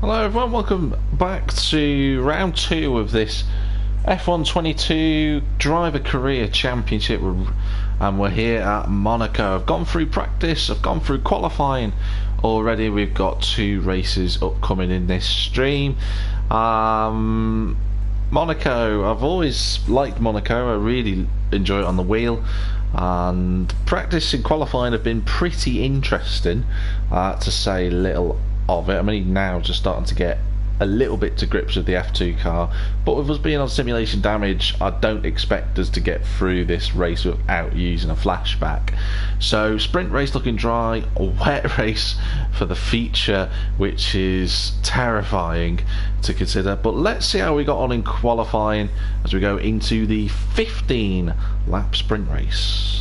Hello everyone, welcome back to round 2 of this F1 22 Driver Career Championship, and we're here at Monaco. I've gone through practice, I've gone through qualifying already. We've got 2 races upcoming in this stream. Monaco, I've always liked Monaco, I really enjoy it on the wheel, and practice and qualifying have been pretty interesting, to say little of it. I'm only now just starting to get a little bit to grips with the F2 car, but with us being on simulation damage, I don't expect us to get through this race without using a flashback. So sprint race looking dry, a wet race for the feature, which is terrifying to consider. But let's see how we got on in qualifying as we go into the 15 lap sprint race.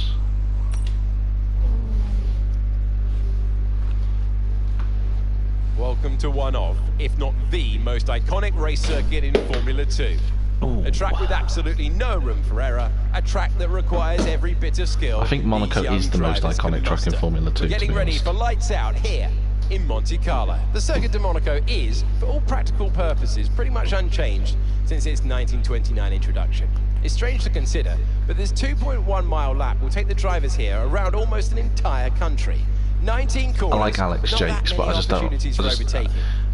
Welcome to one of, if not the most iconic race circuit in Formula 2. Ooh. A track with absolutely no room for error, a track that requires every bit of skill. I think Monaco is the most iconic track in Formula 2. We're getting ready for lights out here in Monte Carlo. The Circuit de Monaco is, for all practical purposes, pretty much unchanged since its 1929 introduction. It's strange to consider, but this 2.1 mile lap will take the drivers here around almost an entire country. 19 corners, I like Alex Jakes, but I just don't.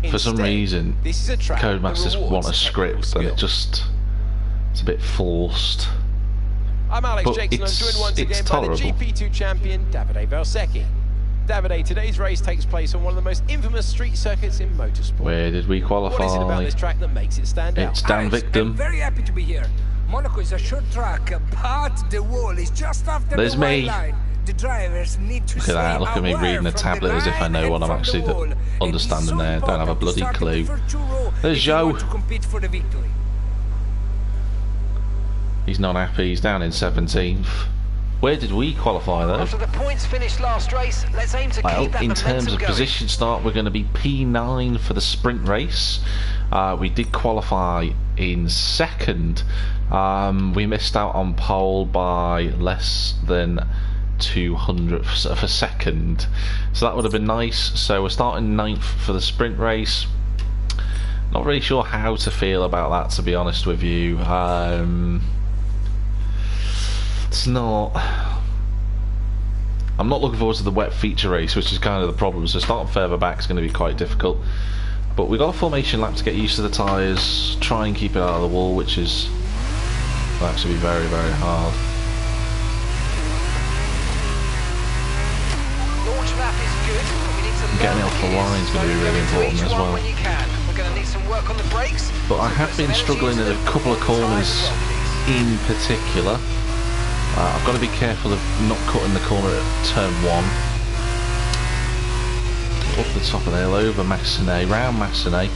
For some reason, Codemasters want a script, and it's a bit forced. I'm Alex But Jakes, and I'm joined once again tolerable. by the GP2 champion, Davide Valsecchi. Davide, today's race takes place on one of the most infamous street circuits in motorsport. Where did we qualify? What is it about this track that makes it stand out? It's Dan Victim. I'm very happy to be here. Monaco is a short track, but the wall is just after There's the white me. line. The drivers need to Look at that, look at me reading a tablet as if I know what I'm actually understanding there. Don't have a bloody clue. There's Joe. He's not happy, he's down in 17th. Where did we qualify though? After the points finished last race, let's aim to keep that in terms of going. position start, we're going to be P9 for the sprint race. We did qualify in 2nd. We missed out on pole by less than 200ths of a second, so that would have been nice. So we're starting 9th for the sprint race. Not really sure how to feel about that, to be honest with you. It's not. I'm not looking forward to the wet feature race, which is kind of the problem. So starting further back is going to be quite difficult. But we've got a formation lap to get used to the tyres, try and keep it out of the wall, which is will actually be very, very hard. Getting off the line is going to be really important as well. But I have been struggling in a couple of corners in particular. I've got to be careful of not cutting the corner at turn 1. Up the top of the hill, over Massenet, round Massenet,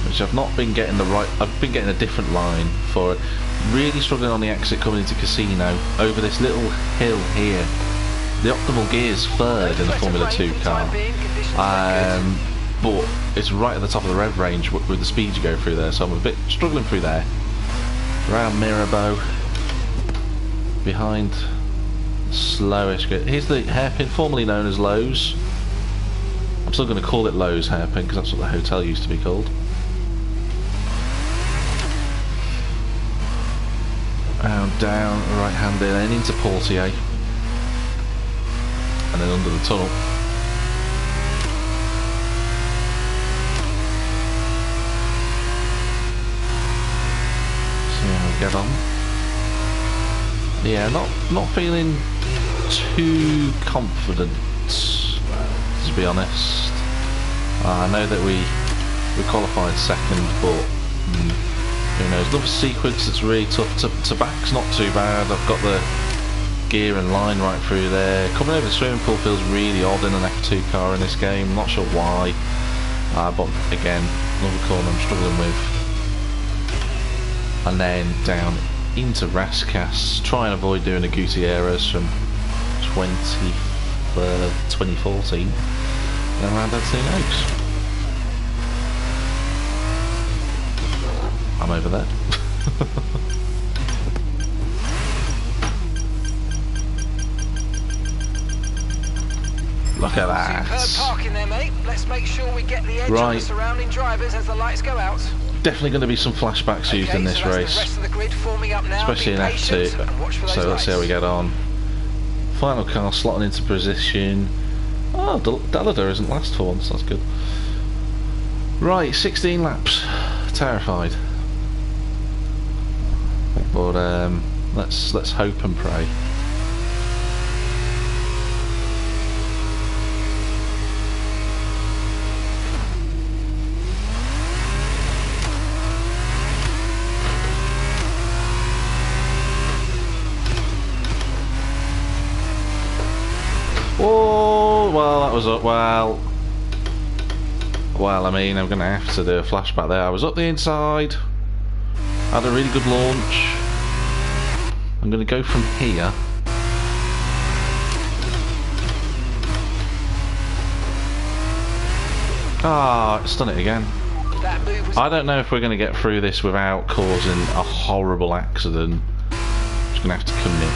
which I've not been getting the right. I've been getting a different line for it. Really struggling on the exit coming into Casino, over this little hill here. The optimal gear is 3rd in the Formula 2 car, but it's right at the top of the rev range with the speed you go through there, so I'm a bit struggling through there. Around Mirabeau, behind slowish. Here's the hairpin, formerly known as Lowe's. I'm still going to call it Lowe's hairpin because that's what the hotel used to be called. Round down, right hand in, and into Portier. And then under the tunnel. See how we get on. Yeah, not feeling too confident, to be honest. I know that we qualified 2nd, but who knows? Another sequence that's really tough to back's not too bad. I've got the gear and line right through there. Coming over the swimming pool feels really odd in an F2 car in this game. Not sure why, but again, another corner I'm struggling with. And then down into Rascasse, try and avoid doing the Gutierrez from 2014, and then round out St. Oaks. I'm over there. Look at that. Superb parking there, mate. Let's make sure we get the edge on the surrounding drivers as the lights go out. Definitely going to be some flashbacks used in this race, the rest of the grid forming up now. Especially in F2. So let's see how we get on. Final car slotting into position. Oh, Dalada isn't last for once. That's good. Right, 16 laps. Terrified. But let's hope and pray. Oh, well, that was up. Well, I mean, I'm going to have to do a flashback there. I was up the inside, had a really good launch. I'm going to go from here. Ah, it's done it again. I don't know if we're going to get through this without causing a horrible accident. I'm just going to have to commit.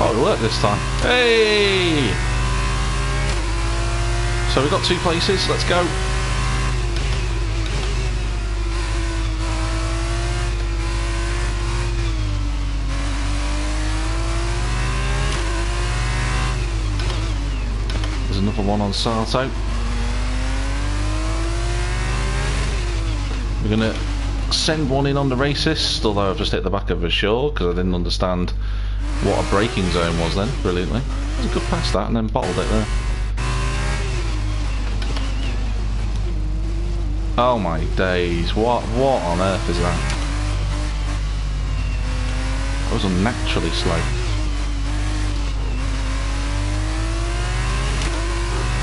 Oh, it worked this time. Hey! So we've got 2 places. Let's go. There's another one on Sato. We're going to send one in on the racist, although I've just hit the back of a shore because I didn't understand what a braking zone was then, brilliantly. It was a good pass that, and then bottled it there. Oh my days, what on earth is that? That was unnaturally slow.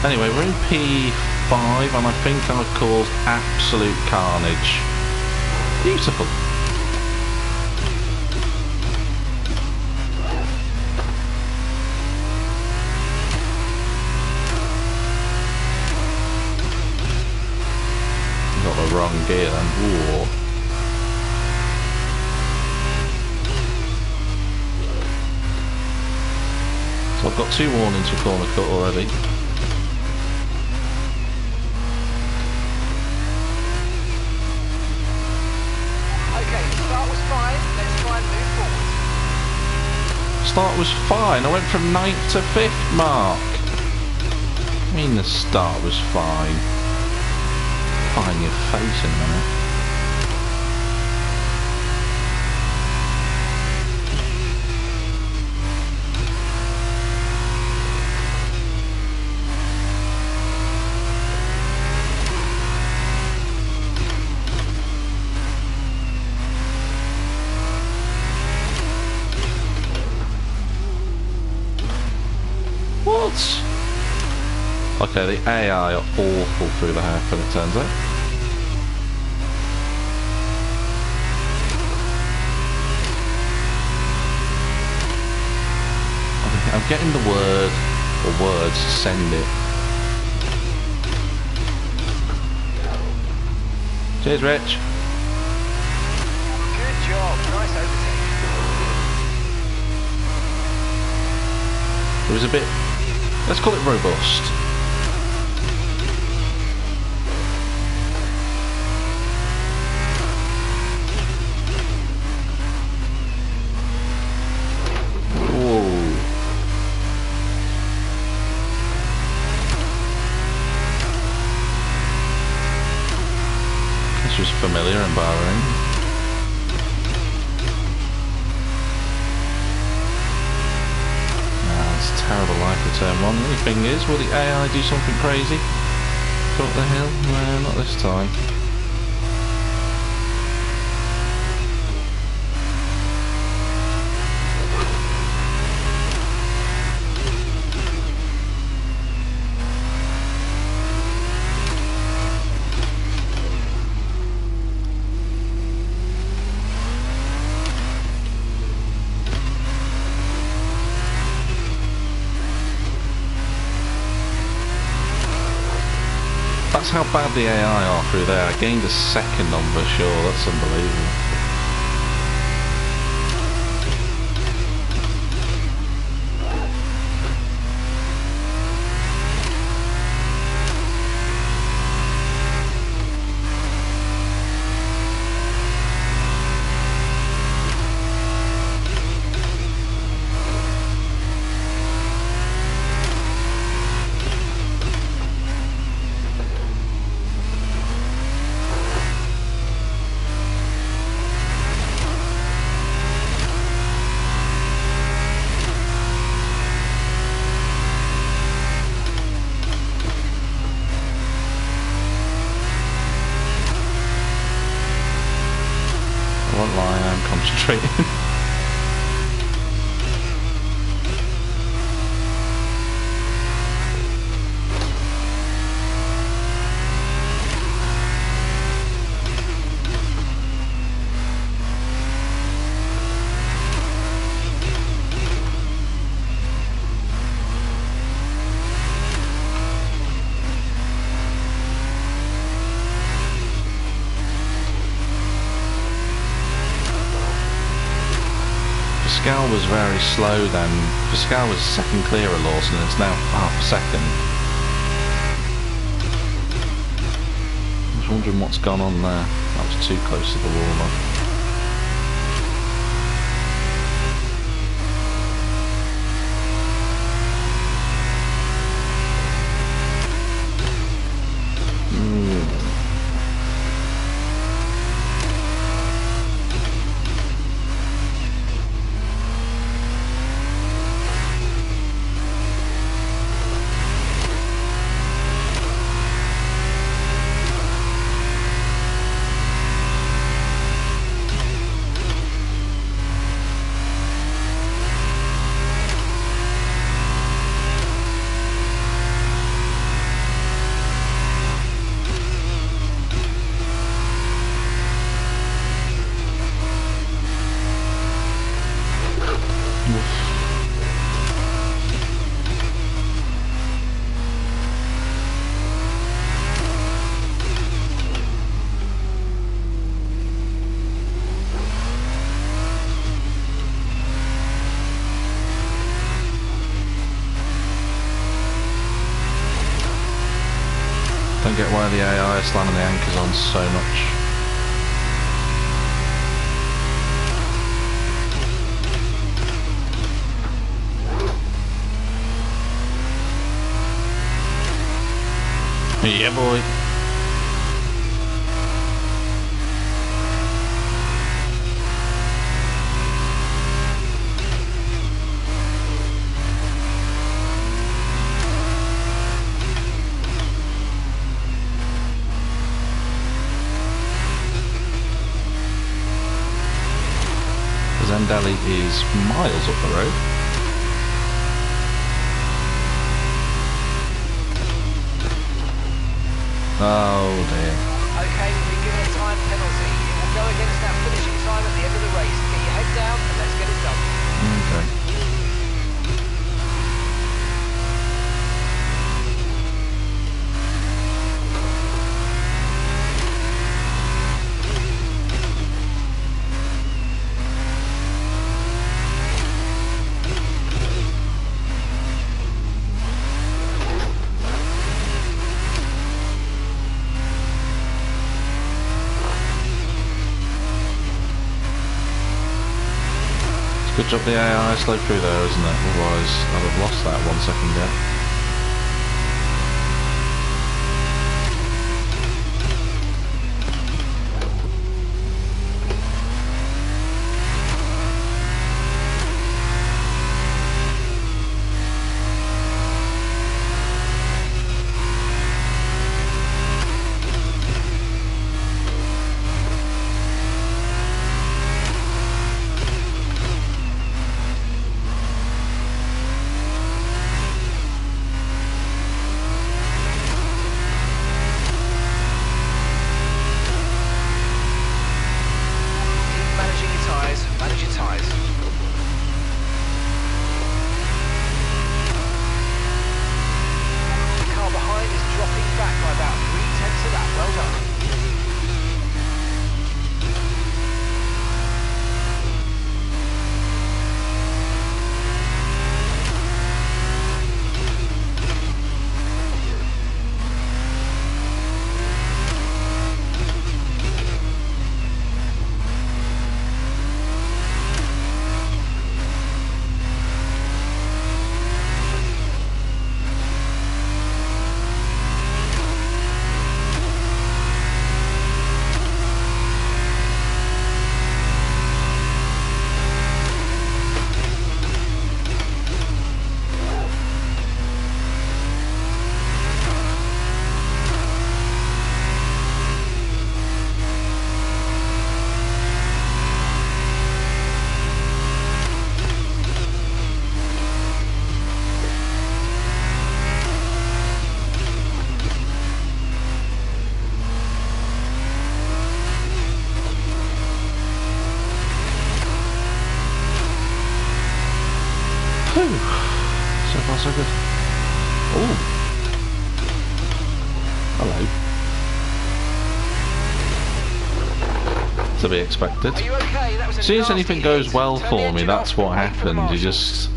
Anyway, we're in P5, and I think I've caused absolute carnage. Beautiful. Got the wrong gear then. Ooh. So I've got 2 warnings for corner cut already. Okay, start was fine. Let's try and move forward. Start was fine. I went from 9th to 5th, Mark. I mean, the start was fine. Find your face in a minute. What? Okay, the AI are awful through the hairpin, it turns out. I'm getting the word, or words, send it. Cheers, Rich. Good job, nice overtake. It was a bit, let's call it robust. Was familiar and Bahrain. It's terrible life for turn 1. The only thing is, will the AI do something crazy? Go up the hill? No, not this time. That's how bad the AI are through there. I gained a second on for sure. That's unbelievable. concentrating. Pascal was very slow then. Pascal was second clear of Lawson, and it's now half a second. I was wondering what's gone on there. That was too close to the wall. Don't get why the AI is slamming the anchors on so much. Yeah, boy. Zendali is miles up the road. Oh dear. Okay, we've been given a time penalty. It will go against that finishing time at the end of the race. Get your head down and let's get it done. Okay. Good job the AI slowed through there, isn't it? Otherwise I'd have lost that 1 second gap. far so good. Oh. Hello. To be expected. Are you okay? That was a As soon as nasty anything goes hit. well Turn for the me, engine that's off, what wait for the happens. marshal.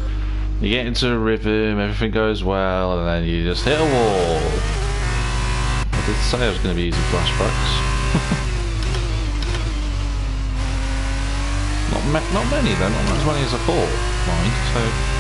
You get into a rhythm, everything goes well, and then you just hit a wall. I did say I was going to be using flashbacks. not many though, not as many as I thought, mind. So.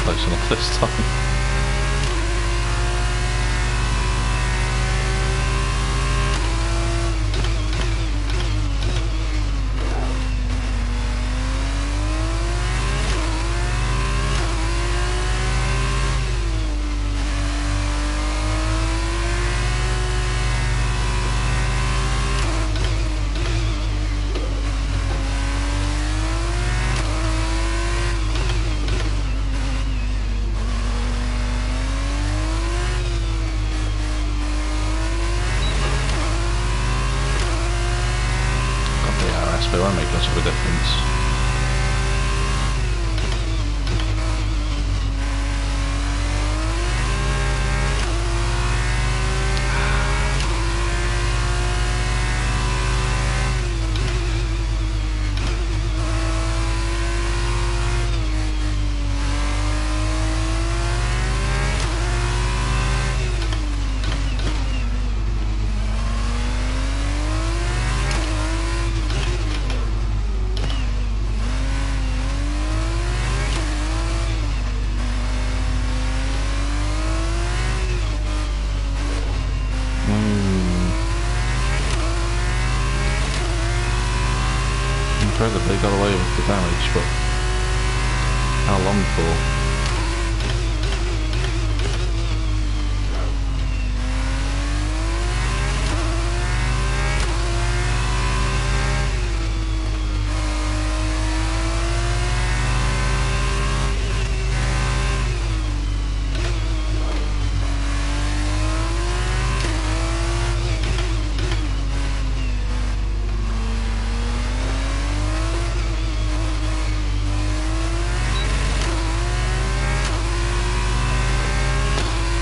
Close enough this time. But it won't make much of a difference. Incredibly got away with the damage, but how long for?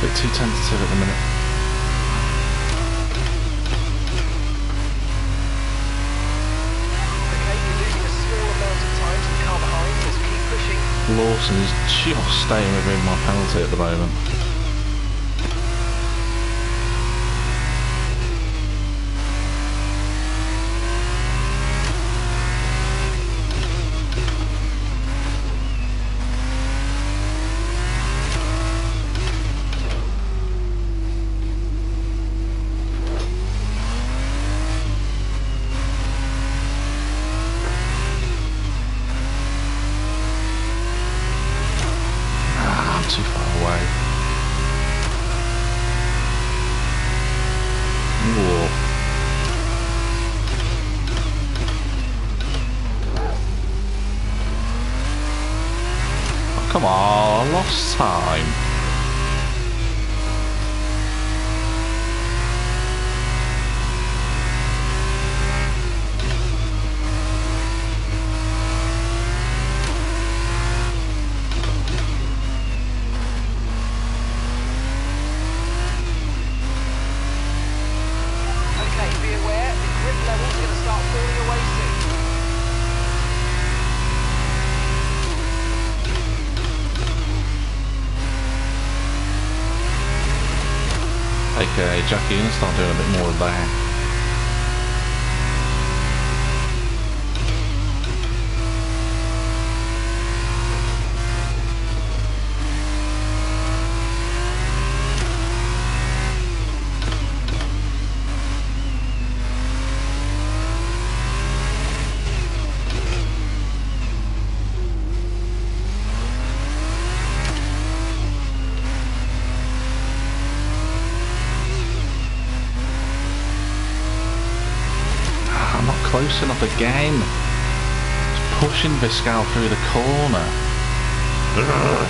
Bit too tentative at the minute. Okay, you're losing a small amount of time to the car behind. Just keep pushing. Lawson is just staying within my penalty at the moment. Too far away. Whoa. Oh, come on, I lost time. Okay, Jackie, you're gonna start doing a bit more of that. close enough again. It's pushing Viscal through the corner. Ugh.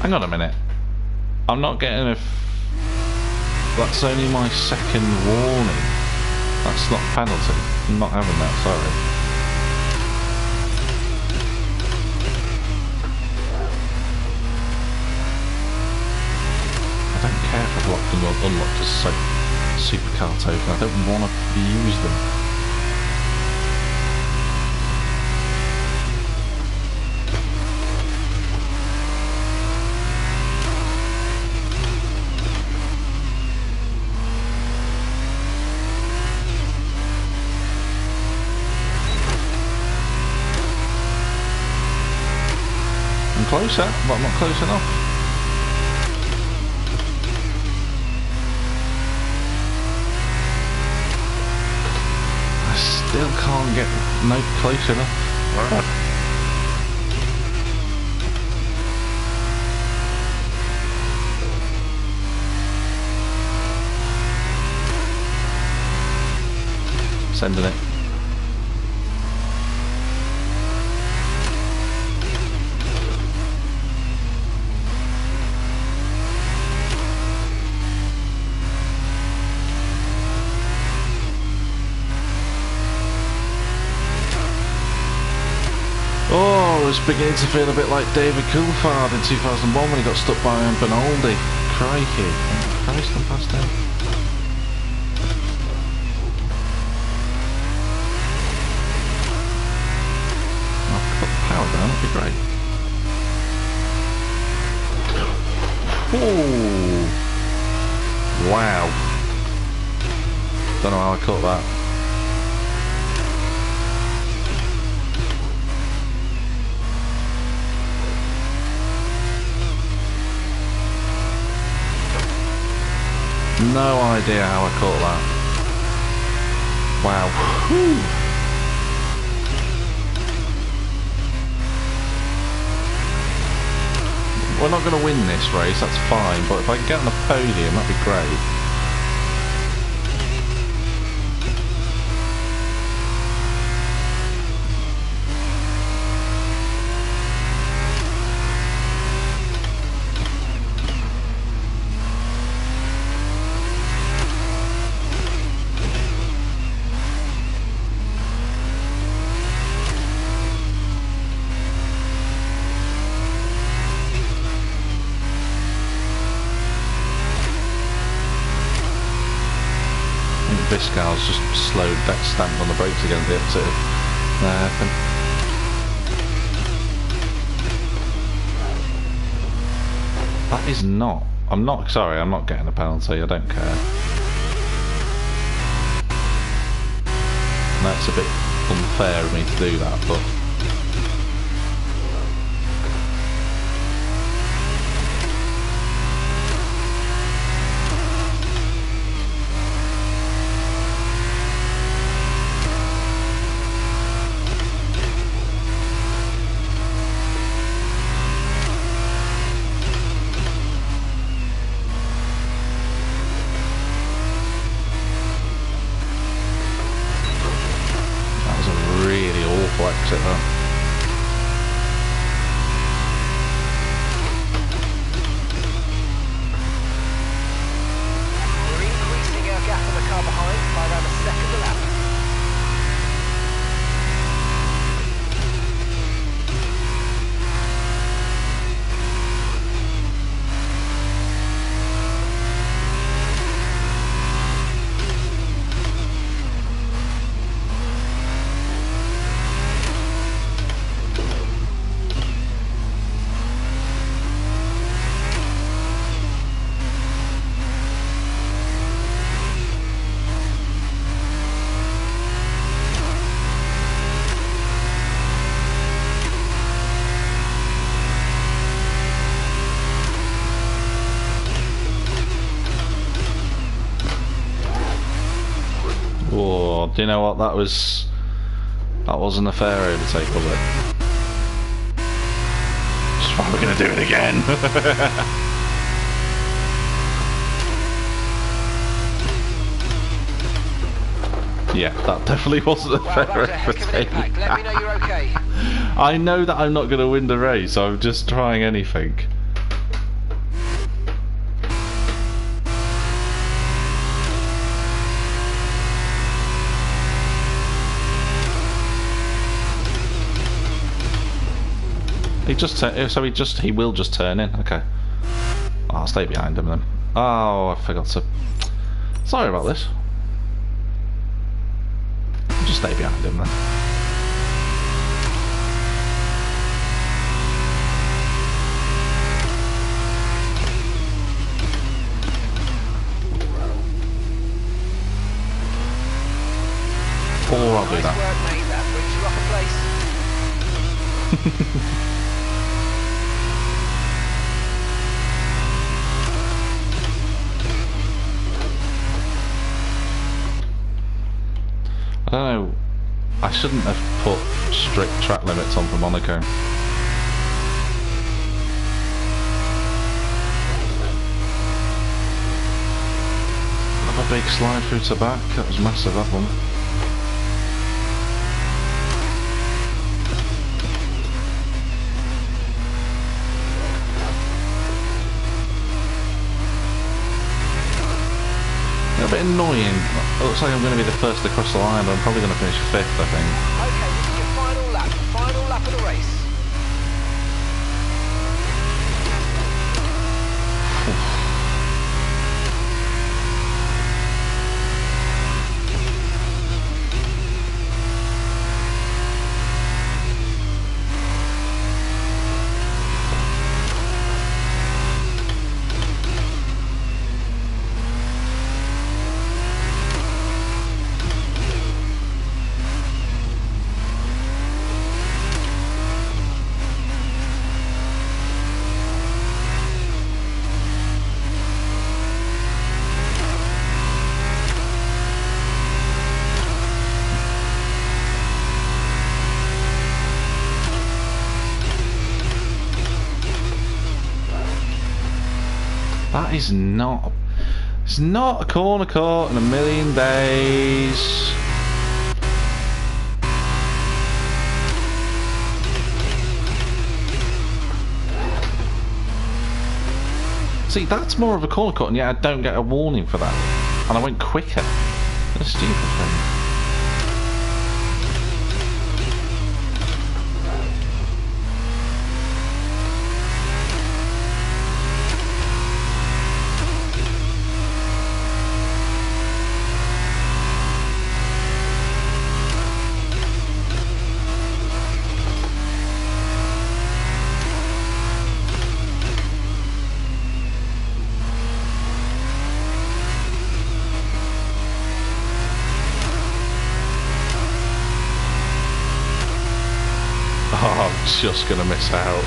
Hang on a minute. I'm not getting a... That's only my second warning. That's not penalty. I'm not having that, sorry. I don't care if I've locked and unlocked a supercar token. I don't want to use them. I'm closer, but I'm not close enough. Still can't get no close enough. Sending it. Oh, it's beginning to feel a bit like David Coulthard in 2001 when he got stuck by Benaldi. Crikey. Oh, Christ, I'm past him. I'll put the power down, that'd be great. Oh! Wow. Don't know how I caught that. No idea how I caught that. Wow. Whew. We're not going to win this race, that's fine, but if I can get on the podium, that'd be great. Viscal's just slowed that stamped on the brakes again a bit too. That is not... I'm not getting a penalty, I don't care. That's a bit unfair of me to do that, but... exit that. We're increasing our gap on the car behind by around a second a lap. Oh, do you know what? That wasn't a fair overtake, was it? Just probably gonna do it again. Yeah, that definitely wasn't a Wow, fair that was a heck of an impact. everything. Let me know you're okay. I know that I'm not going to win the race, so I'm just trying anything. He will just turn in. Okay. I'll stay behind him then. Oh, I forgot to. Sorry about this. Just stay behind him then. Or I'll do Nice that. work, mate. That brings you off a place. I don't know. I shouldn't have put strict track limits on for Monaco. Have a big slide through to back. That was massive, that one. A bit annoying. It looks like I'm going to be the first across the line, but I'm probably going to finish 5th, I think. Okay, this is your final lap of the race. That is not... It's not a corner caught in a million days. See, that's more of a corner cut, and yet I don't get a warning for that. And I went quicker. What a stupid thing. Oh, I'm just going to miss out.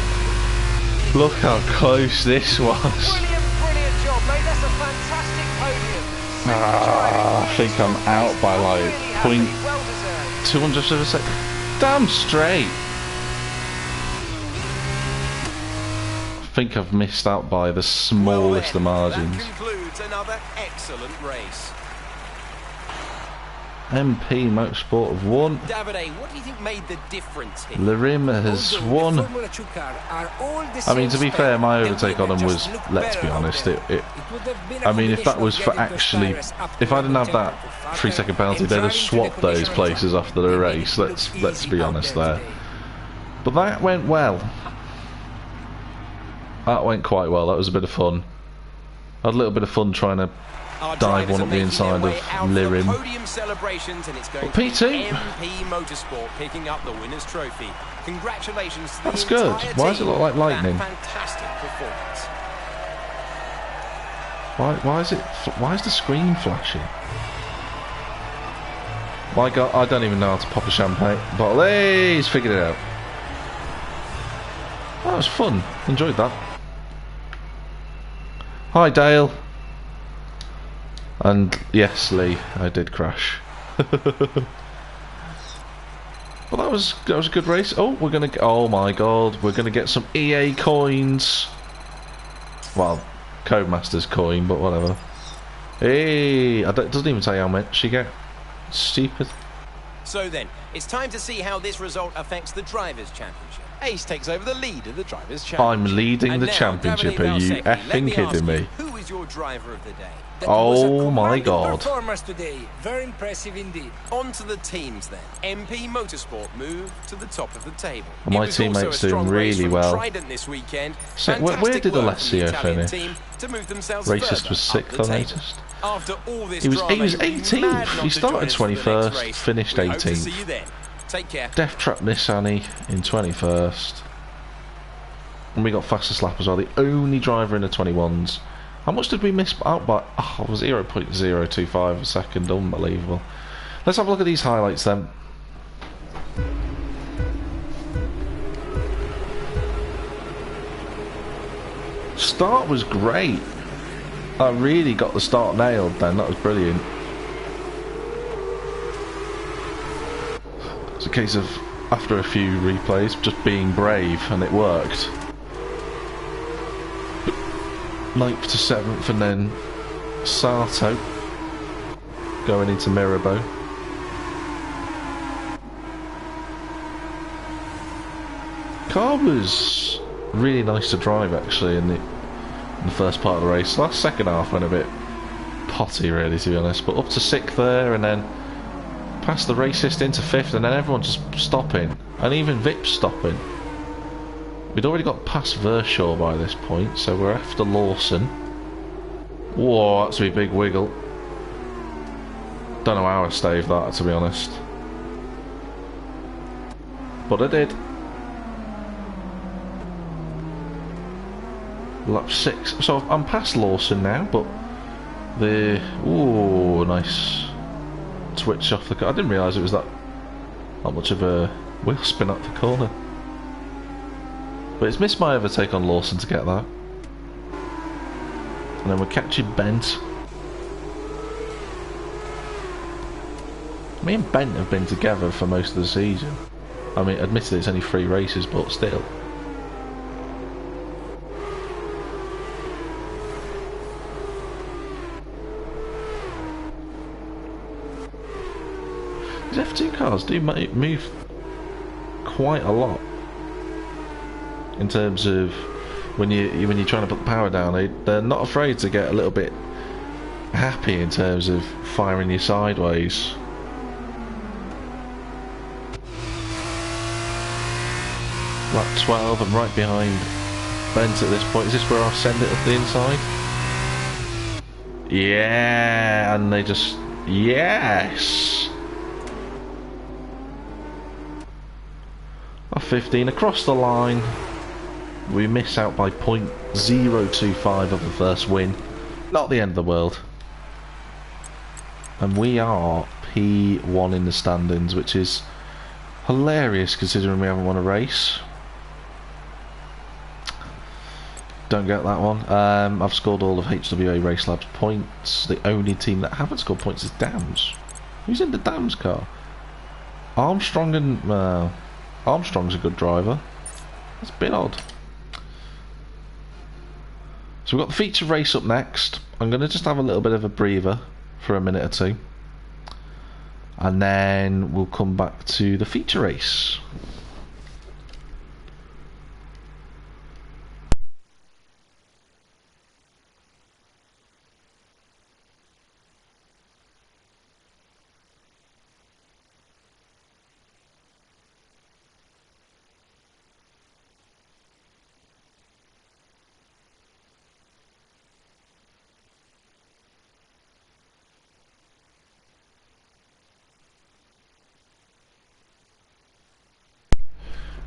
Look how close this was. Brilliant job, mate. That's a fantastic podium. I think I'm out by like Really happy, well deserved. 200th of a second. Damn straight. I think I've missed out by the smallest of margins. That concludes another excellent race. MP Motorsport have won. Davide, what do you think made the difference here? Larima has Although the won. Formula 2 car are all the I mean, same to be spec, fair, my the overtake on winner them just was, looked let's be better out honest, there. it would have been a I mean, if that combination was of for getting those actually, tyres up if to I didn't have that tempo faster 3-second penalty, and they'd have driving to the swapped those condition places track, after the it race. looked Let's easy be out honest there there. today. But that went well. That went quite well. That was a bit of fun. I had a little bit of fun trying to Our dive drivers one are up the making inside their of way out for the Lirim. podium celebrations, and it's going Well, to P2. MP Motorsport picking up the winner's trophy. Congratulations to the That's good. entire Why does it team look like for lightning? that fantastic performance. Why is the screen flashing? My God, I don't even know how to pop a champagne bottle. Hey, he's figured it out. That was fun. Enjoyed that. Hi, Dale. And yes, Lee, I did crash. Well, that was a good race. Oh, we're gonna. Oh my God, we're gonna get some EA coins. Well, Codemaster's coin, but whatever. Hey, it doesn't even tell you how much you get. Stupid. So then, it's time to see how this result affects the Drivers' Championship. Ace takes over the lead of the Drivers' Championship. I'm leading And the now, championship. Davide Are you Valsecchi, let effing me ask kidding you, me? who is your driver of the day? That was a Oh my commanding God. performance today. Very impressive indeed. On to the teams then. MP Motorsport moved to the top of the table. Well, my It was also teammate's a strong doing race really from well. Trident this weekend. So, where Fantastic did work from the Alessio Italian finish? team to move themselves Racist further was up 6th, the I table. noticed. After all this He was drama, you'd be 18th. mad not He to started join us for the next 21st, race. finished We hope to 18th. see you then. Take care. Death Trap Nissani in 21st. And we got fastest lap as well. The only driver in the 21s. How much did we miss out by? Oh, 0.025 a second. Unbelievable. Let's have a look at these highlights then. Start was great. I really got the start nailed then. That was brilliant. It's a case of, after a few replays, just being brave, and it worked. 9th to 7th, and then Sato going into Mirabeau. Car was really nice to drive actually in the first part of the race. The last second half went a bit potty really, to be honest, but up to 6th there, and then past the racist into 5th, and then everyone just stopping, and even Vip's stopping. We'd already got past Vershaw by this point, so we're after Lawson. Whoa, that's a big wiggle. Don't know how I staved that, to be honest. But I did. Lap 6. So I'm past Lawson now, but the... Ooh, nice switch off the car. I didn't realise it was that much of a wheel spin up the corner. But it's missed my overtake on Lawson to get that. And then we're catching Bent. Me and Bent have been together for most of the season. I mean, admittedly it's only 3 races, but still. These F2 cars do move quite a lot. In terms of when you're trying to put the power down, they're not afraid to get a little bit happy in terms of firing you sideways. Lap 12, I'm right behind Bent at this point. Is this where I'll send it up the inside? Yeah, and they just... Yes! Off 15 across the line. We miss out by 0.025 of the first win. Not the end of the world. And we are P1 in the standings, which is hilarious considering we haven't won a race. Don't get that one. I've scored all of HWA Race Labs points. The only team that haven't scored points is Dams. Who's in the Dams car? Armstrong and... Armstrong's a good driver. That's a bit odd. So we've got the feature race up next. I'm going to just have a little bit of a breather for a minute or two. And then we'll come back to the feature race.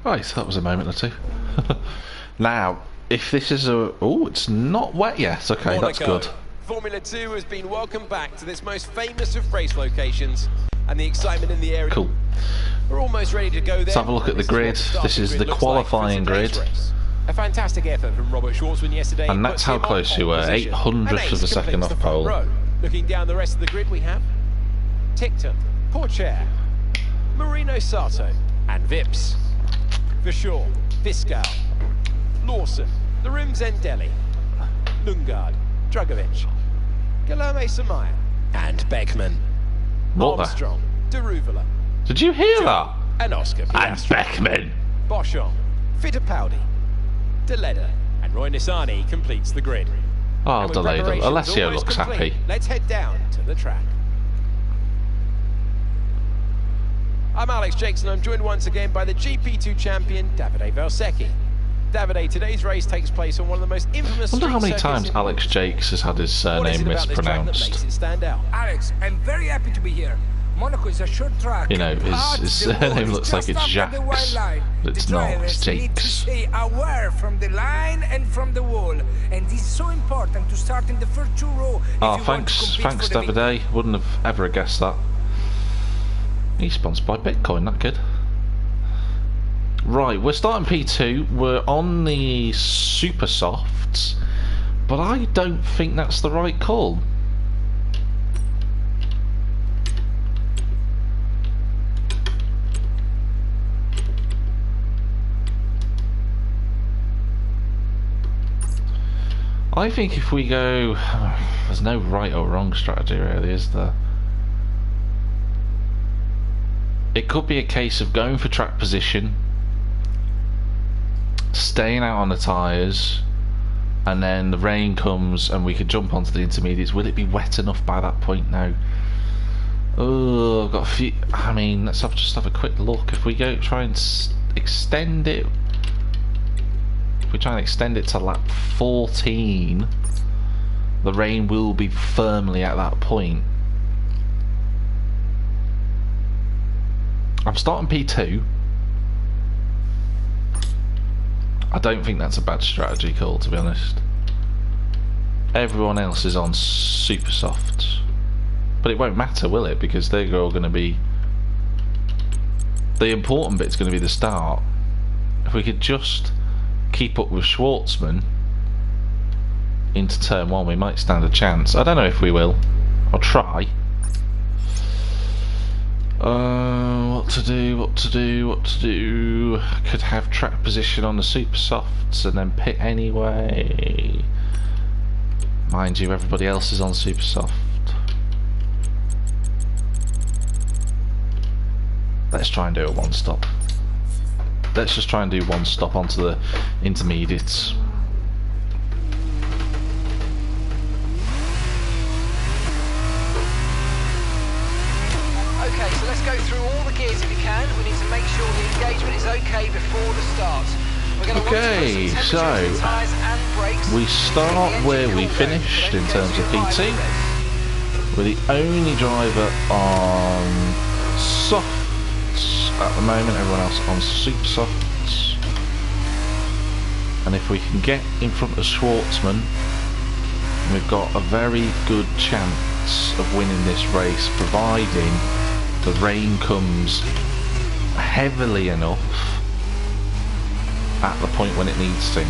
Right, that was a moment or two. Now, if this is a... Oh, it's not wet yet. Okay, Monaco. that's good. Formula 2 has been welcomed back to this most famous of race locations, and the excitement in the area. Cool. We're almost ready to go there. Let's have a look at the grid. This is the qualifying grid. A fantastic effort from Robert Schwartzman yesterday. And that's how close you were, 800th of a second off pole. Looking down the rest of the grid, we have Ticton, Porcher, Marino Sato, and Vips. Vershaw, Viscal, Lawson, Narim Zendelli, Lundgaard, Dragovic, Guilherme Samaya, and Beckman. What the? Armstrong, Deruvula, Did you hear that? and Oscar And Piastri. Beckman. Boschon, Fittipaldi, Deledda, and Roy Nissany completes the grid. Oh, And with delayed. preparations Alessio almost looks complete, happy. Let's head down to the track. I'm Alex Jakes and I'm joined once again by the GP2 champion, Davide Valsecchi. Davide, today's race takes place on one of the most infamous I wonder how many street times circuits in Alex the world. Jakes has had his What is surname it about this track that makes mispronounced. it stand out? Alex, I'm very happy to be here. Monaco is a short track. You know, but his the wall surname is looks like just it's after the white Jacques, line. but it's The not, it's drivers need to Jakes. stay aware from the line and from the wall, and it's so important to start in the first two rows. Oh, thanks, Davide. Wouldn't have ever guessed that. He's sponsored by Bitcoin, that kid. Right, we're starting P2. We're on the super softs, but I don't think that's the right call. I think if we go, there's no right or wrong strategy really, is there? It could be a case of going for track position, staying out on the tyres, and then the rain comes and we could jump onto the intermediates. Will it be wet enough by that point now? Oh, I've got a few. I mean, just have a quick look. If we go try and extend it, if we try and extend it to lap 14, the rain will be firmly at that point. I'm starting P2. I don't think that's a bad strategy call, to be honest. Everyone else is on super softs, but it won't matter, will it? Because they're all going to be, the important bit's going to be the start. If we could just keep up with Schwartzman into turn one, we might stand a chance. I don't know if we will. I'll try. What to do. I could have track position on the super softs and then pit anyway. Mind you, everybody else is on super soft. Let's try and do a one stop. Let's just try and do one stop onto the intermediates. Okay, so let's go through all the gears if you can. We need to make sure the engagement is okay before the start. We're going to Okay, want to put some so temperature in the tyres and brakes. we start where we finished in terms of P2. We're the only driver on softs at the moment, everyone else on super softs. And if we can get in front of Schwartzman, we've got a very good chance of winning this race, providing the rain comes heavily enough at the point when it needs to.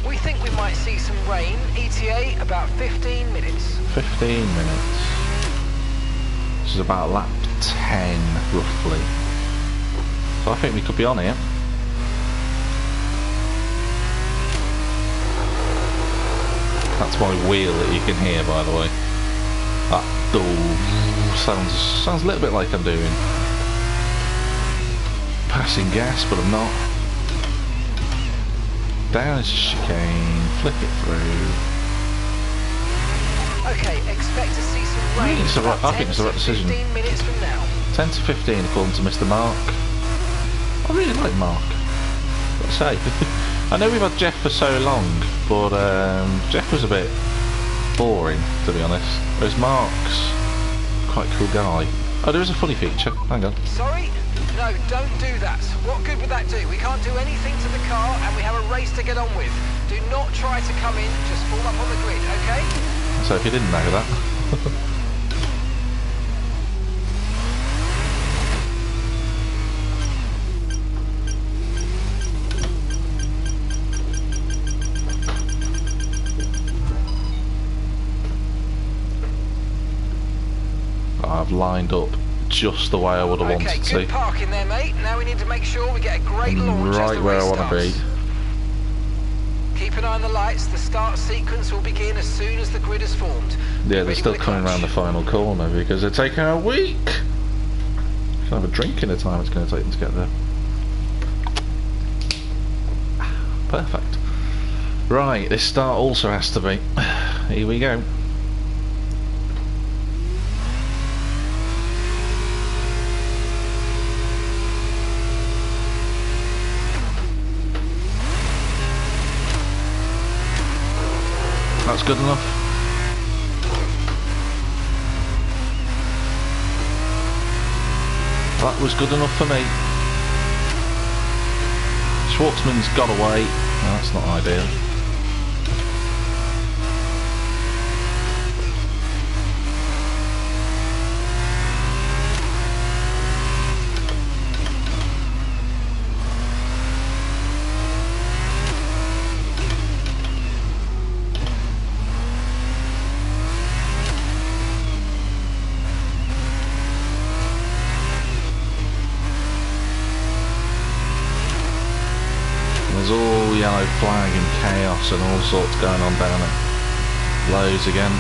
We think we might see some rain. ETA about 15 minutes. 15 minutes. This is about lap 10 roughly. So I think we could be on here. That's my wheel that you can hear, by the way. That sounds a little bit like I'm doing passing gas, but I'm not. Down is chicane, flick it through. Okay, expect to see some rain. I think it's the right decision. 15 minutes from now. 10 to 15 according to Mr. Mark. I really like Mark, gotta say. I know we've had Jeff for so long, but Jeff was a bit boring, to be honest. Whereas Mark's quite a cool guy. Oh, there is a funny feature. Hang on. Sorry? No, don't do that. What good would that do? We can't do anything to the car and we have a race to get on with. Do not try to come in, just fall up on the grid, okay? So if you didn't know that. I've lined up just the way I would have wanted Okay, to. good parking there, mate. Now we need to make sure we get a great launch as Right the where race I want to starts. be. Keep an eye on the lights. The start sequence will begin as soon as the grid is formed. Yeah, they're still coming around the final corner because they're taking a week. Should have a drink in the time it's going to take them to get there. Perfect. Right, this start also has to be. Here we go. That's good enough. That was good enough for me. Schwartzman's got away. No, that's not ideal. There's all yellow flag and chaos and all sorts going on down at Lowe's again.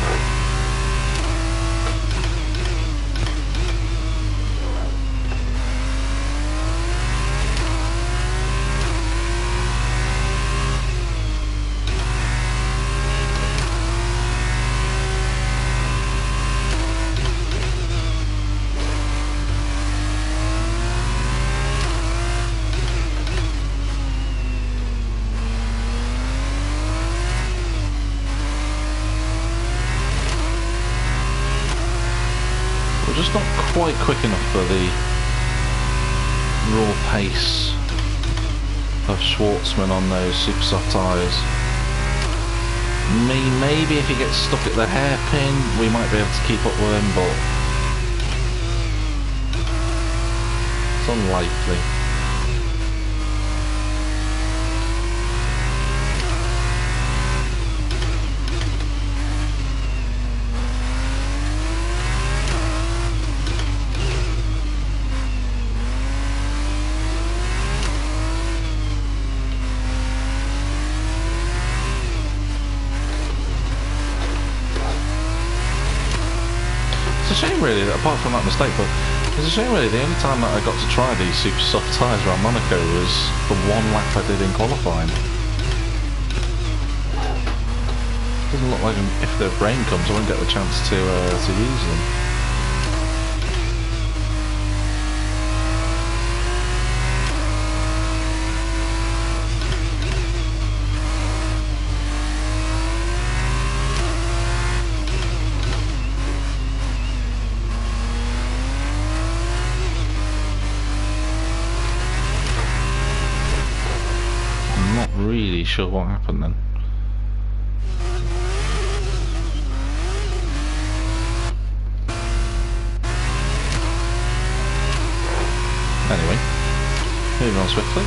We're just not quite quick enough for the raw pace of Schwartzman on those super soft tyres. Maybe if he gets stuck at the hairpin, we might be able to keep up with him, but it's unlikely. It's a shame really that apart from that mistake, but it's a shame really the only time that I got to try these super soft tyres around Monaco was the one lap I did in qualifying. Doesn't look like if the rain comes I won't get the chance to use them. Really sure what happened then. Anyway, moving on swiftly.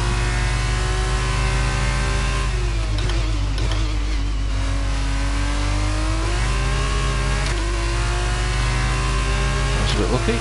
That's a bit lucky.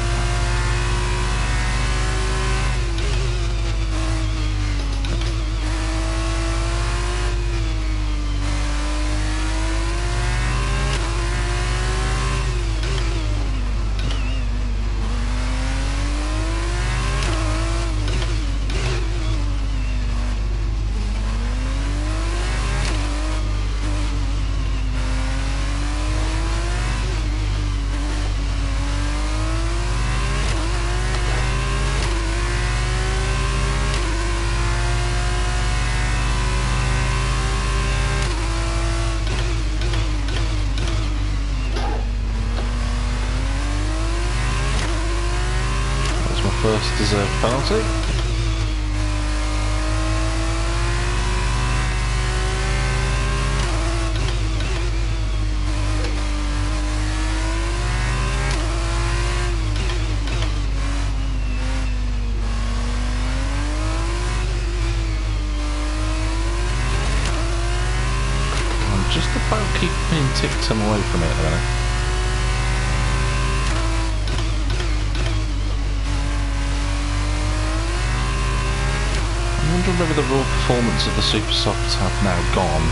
First deserved penalty. I'm just about keeping ticked him away from it at the minute. wondering whether the raw performance of the Super Softs have now gone.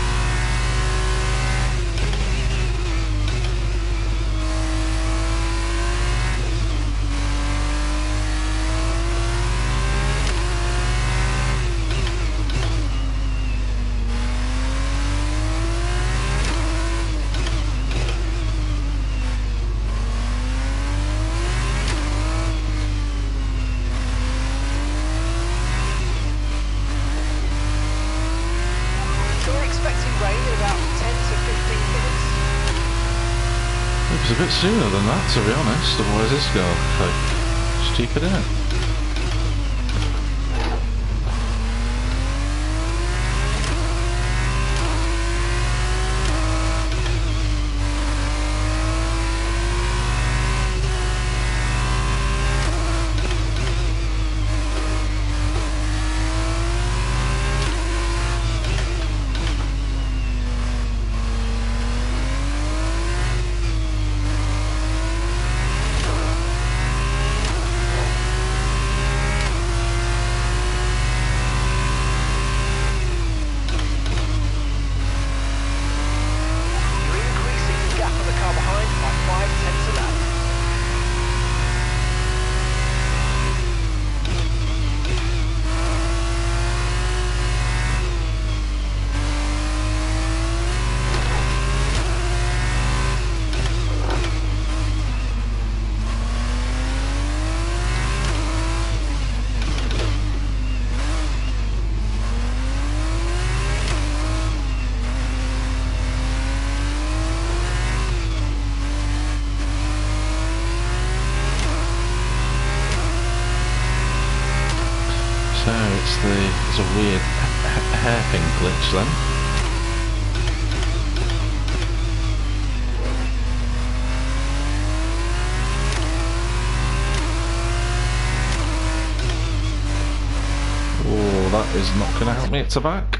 It was a bit sooner than that, to be honest, otherwise this is going to look stupid, isn't it? So there's a weird hairpin glitch then. Oh, that is not going to help me at the back.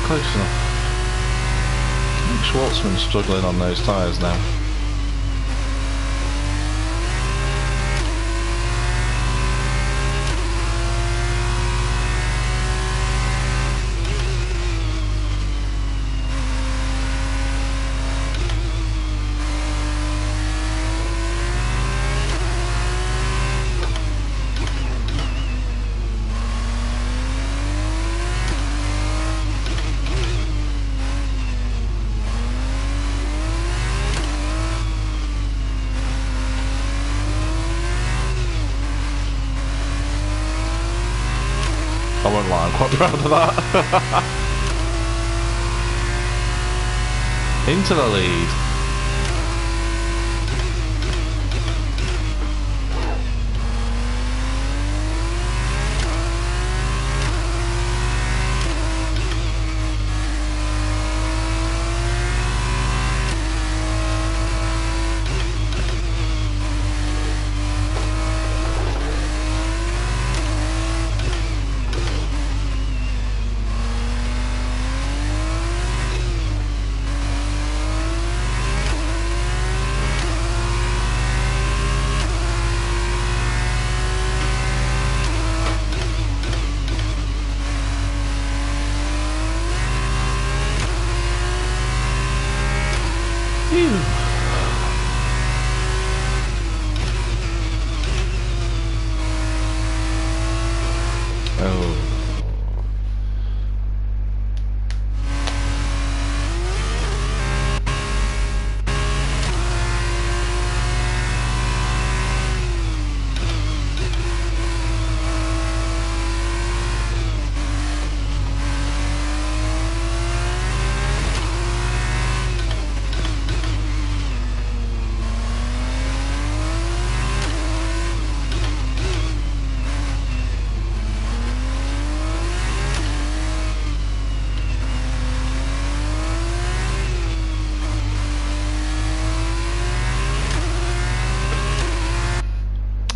Close enough. I think Schwartzman's struggling on those tyres now. I won't lie, I'm quite proud of that. Into the lead.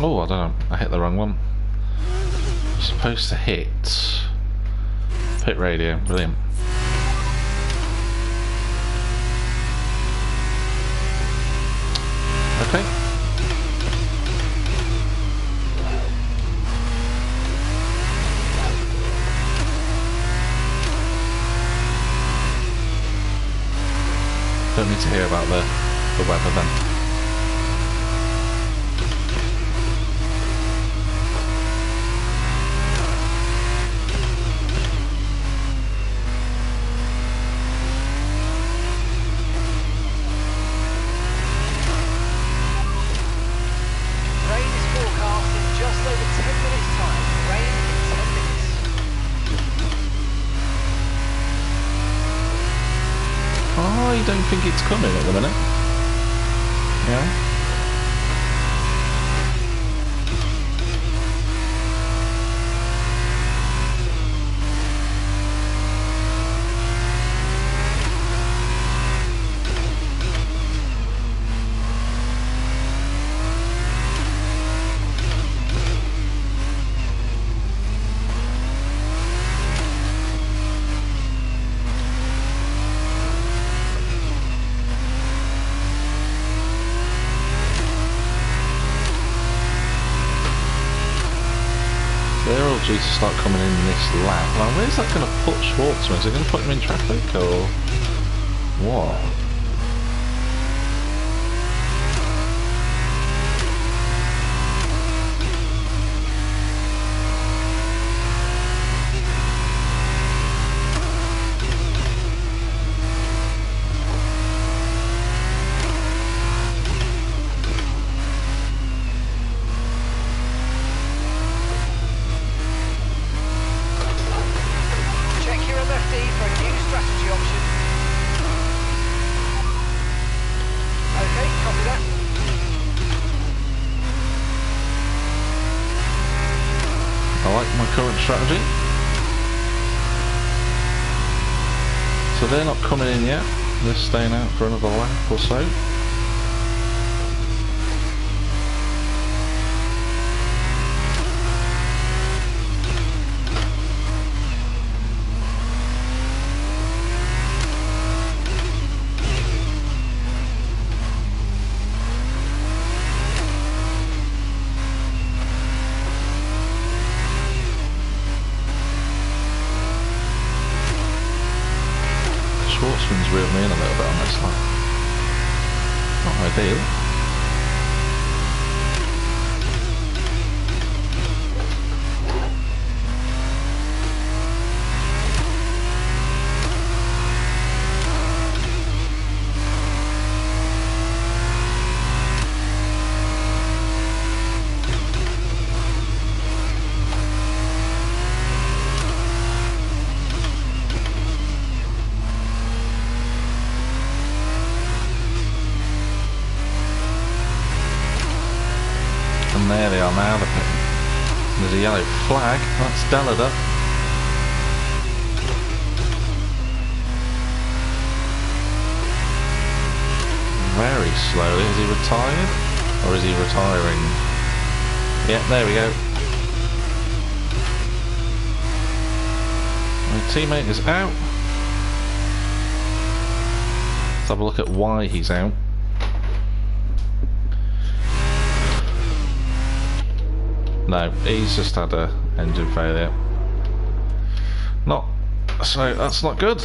Oh, I don't know. I hit the wrong one. I'm supposed to hit pit radio. Brilliant. Okay. Don't need to hear about the weather then. I don't think it's coming at the minute. Yeah. They're all due to start coming in this lap. Like, where's that going to put Schwartzman? Is it going to put him in traffic or what? I like my current strategy. So they're not coming in yet. They're staying out for another lap or so. Schwartzman's reeled me in a little bit on this one. Not ideal. And there they are now. There's a yellow flag. That's Delada. Very slowly. Is he retired? Or is he retiring? Yeah, there we go. My teammate is out. Let's have a look at why he's out. No, he's just had a engine failure. So that's not good.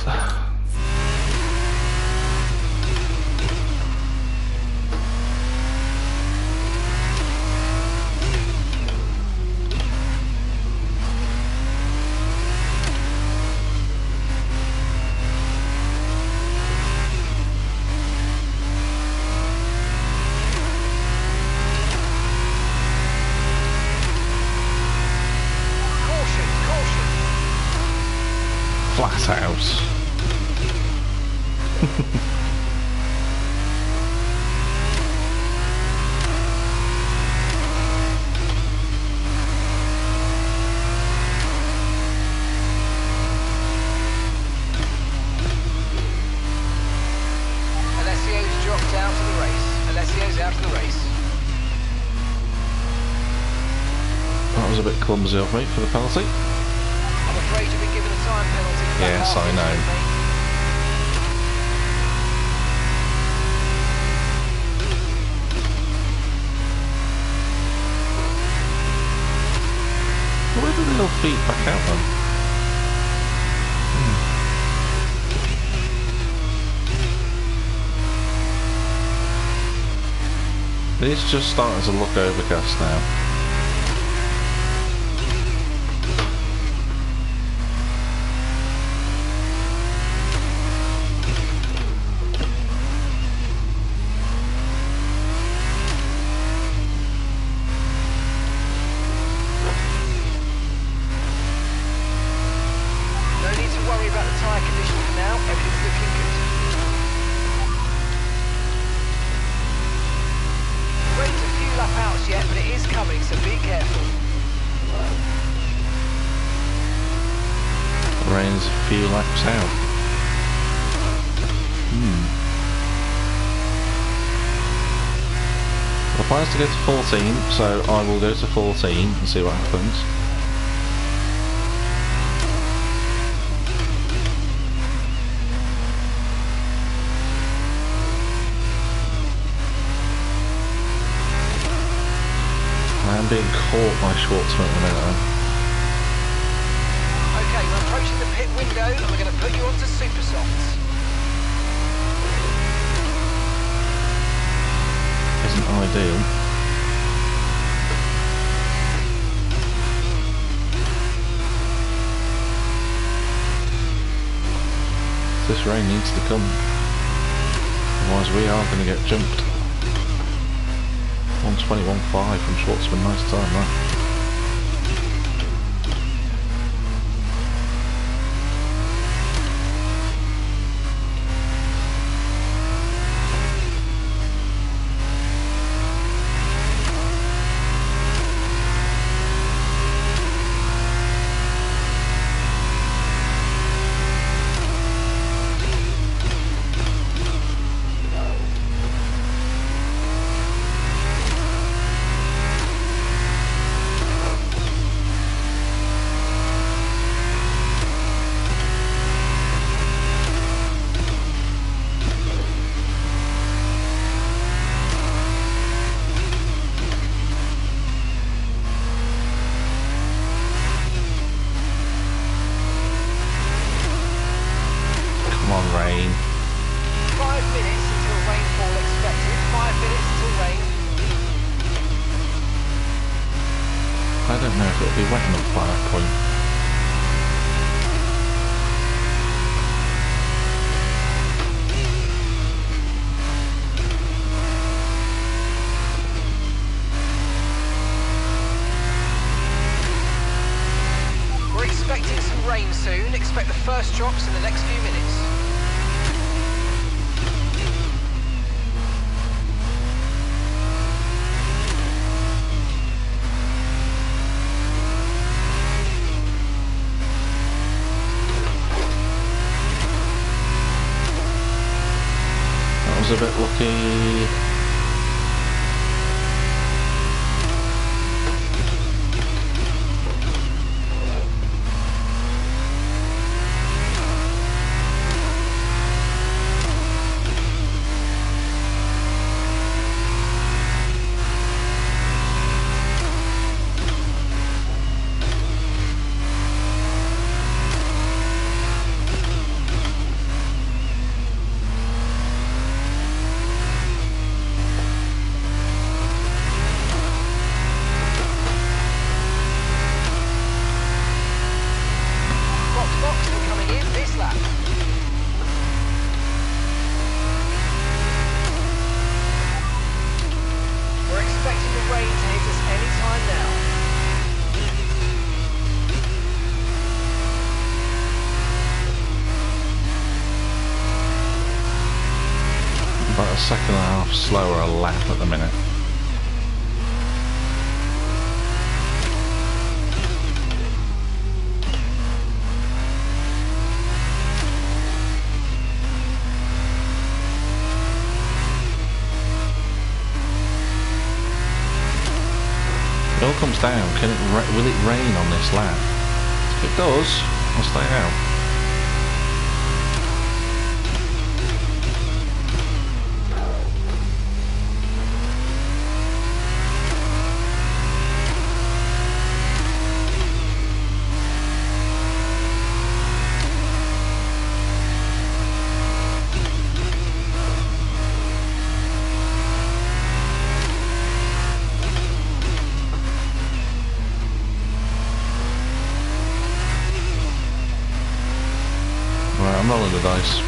Flat out. Alessio's dropped out of the race. Alessio's out of the race. That was a bit clumsy of me for the penalty. I'm afraid you've been given a time penalty for that Yes, half I know. inch, mate. Where did the little feet back out then? It's just starting to look overcast now. No need to worry about the tyre condition for now. Everything's looking good. Wait a few lap outs yet, but it is coming, so be careful. Rain's a few laps out. The plan is to go to 14, so I will go to 14 and see what happens. I am being caught by Schwartzman at the minute though. Okay, we're approaching the pit window and we're going to put you onto super softs. Isn't ideal. This rain needs to come. Otherwise we are going to get jumped. 121.5 from Schwartzman, nice time that. Come on, rain. 5 minutes until rainfall expected. 5 minutes until rain. I don't know if it'll be wet enough by that point. We're expecting some rain soon. Expect the first drops in the next few minutes. That was a bit lucky. About a second and a half slower a lap at the minute. It all comes down. Will it rain on this lap? If it does, I'll stay out. I'm rolling the dice.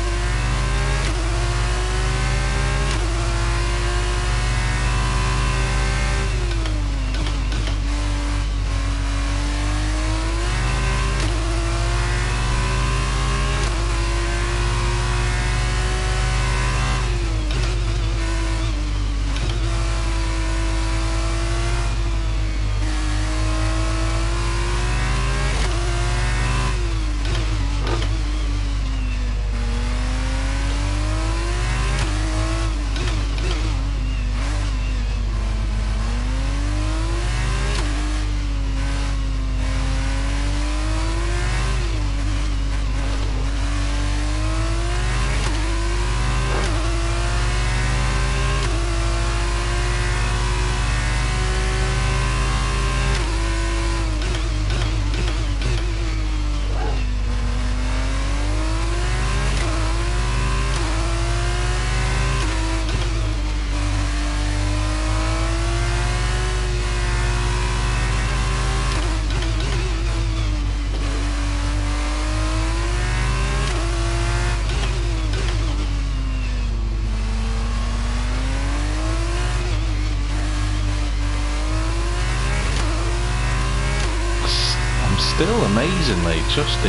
Still amazingly just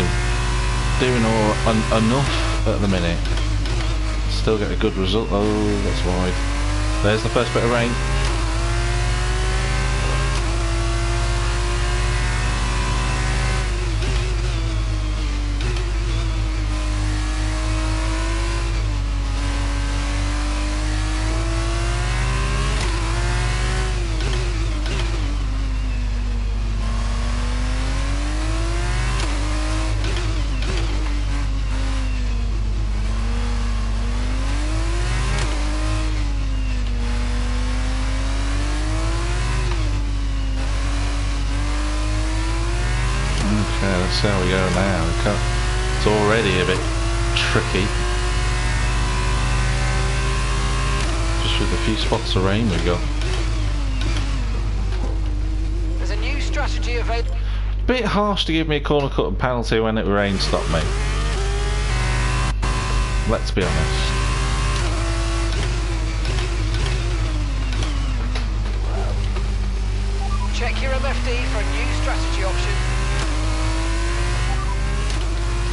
doing enough at the minute. Still get a good result. Oh, that's wide. There's the first bit of rain. Let's see how we go now. It's already a bit tricky. Just with the few spots of rain we got. There's a new strategy available. Bit harsh to give me a corner cut and penalty when it rain stopped me. Let's be honest. Check your MFD for a new strategy option.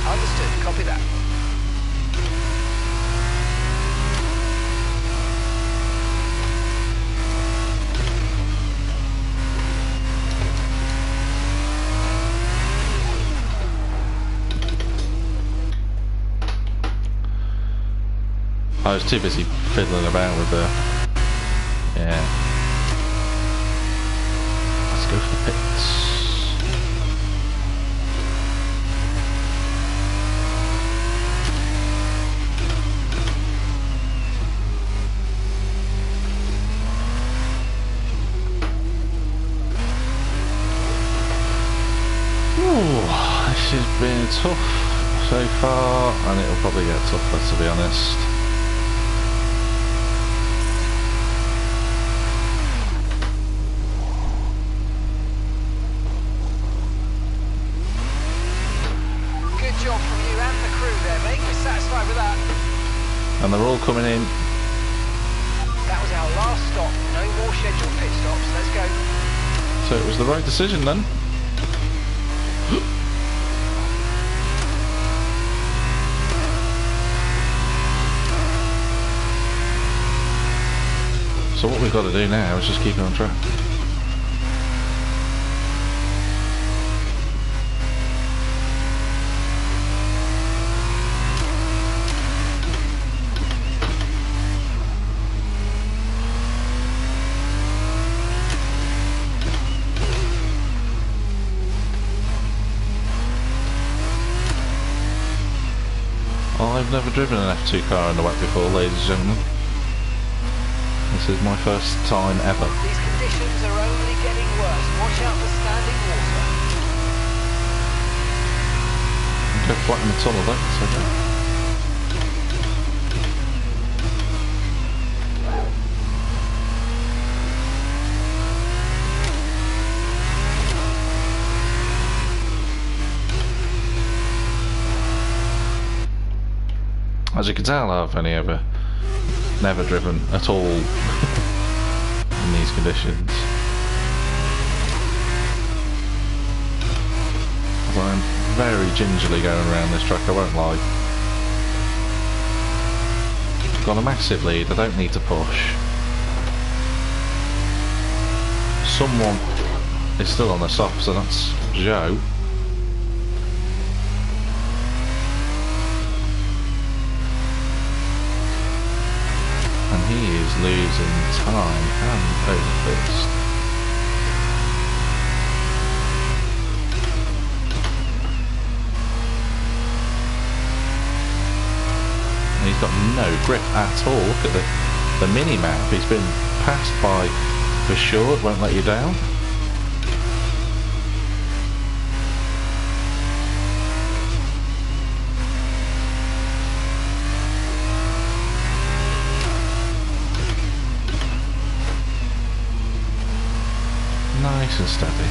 Understood, copy that. I was too busy fiddling about with the... Yeah. Let's go for the pits. This has been tough so far, and it'll probably get tougher, to be honest. Good job from you and the crew there, mate. We're satisfied with that. And they're all coming in. That was our last stop. No more scheduled pit stops. Let's go. So it was the right decision then. So what we've got to do now is just keep it on track. I've never driven an F2 car in the wet before, ladies and gentlemen. This is my first time ever. These conditions are only getting worse. Watch out for standing water. Go flat in the tunnel though, that's okay. As you can tell, I've only never driven at all in these conditions. I'm very gingerly going around this track, I won't lie. I've got a massive lead, I don't need to push. Someone is still on the soft, so that's Joe. And he is losing time hand over fist. He's got no grip at all. Look at the mini-map. He's been passed by for sure. It won't let you down. Nice and steady.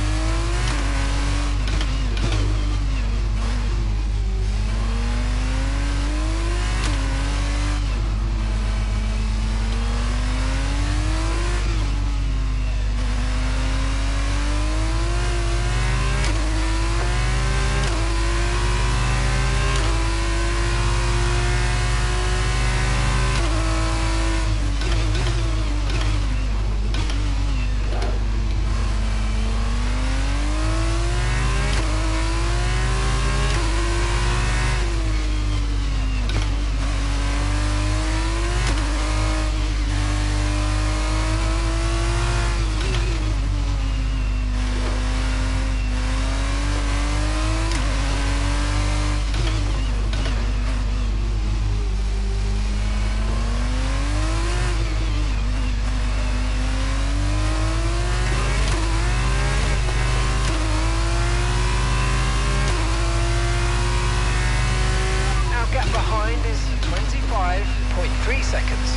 Behind is 25.3 seconds.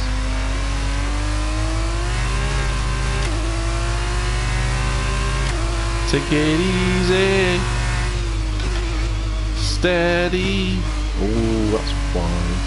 Take it easy. Steady. Oh, that's wide.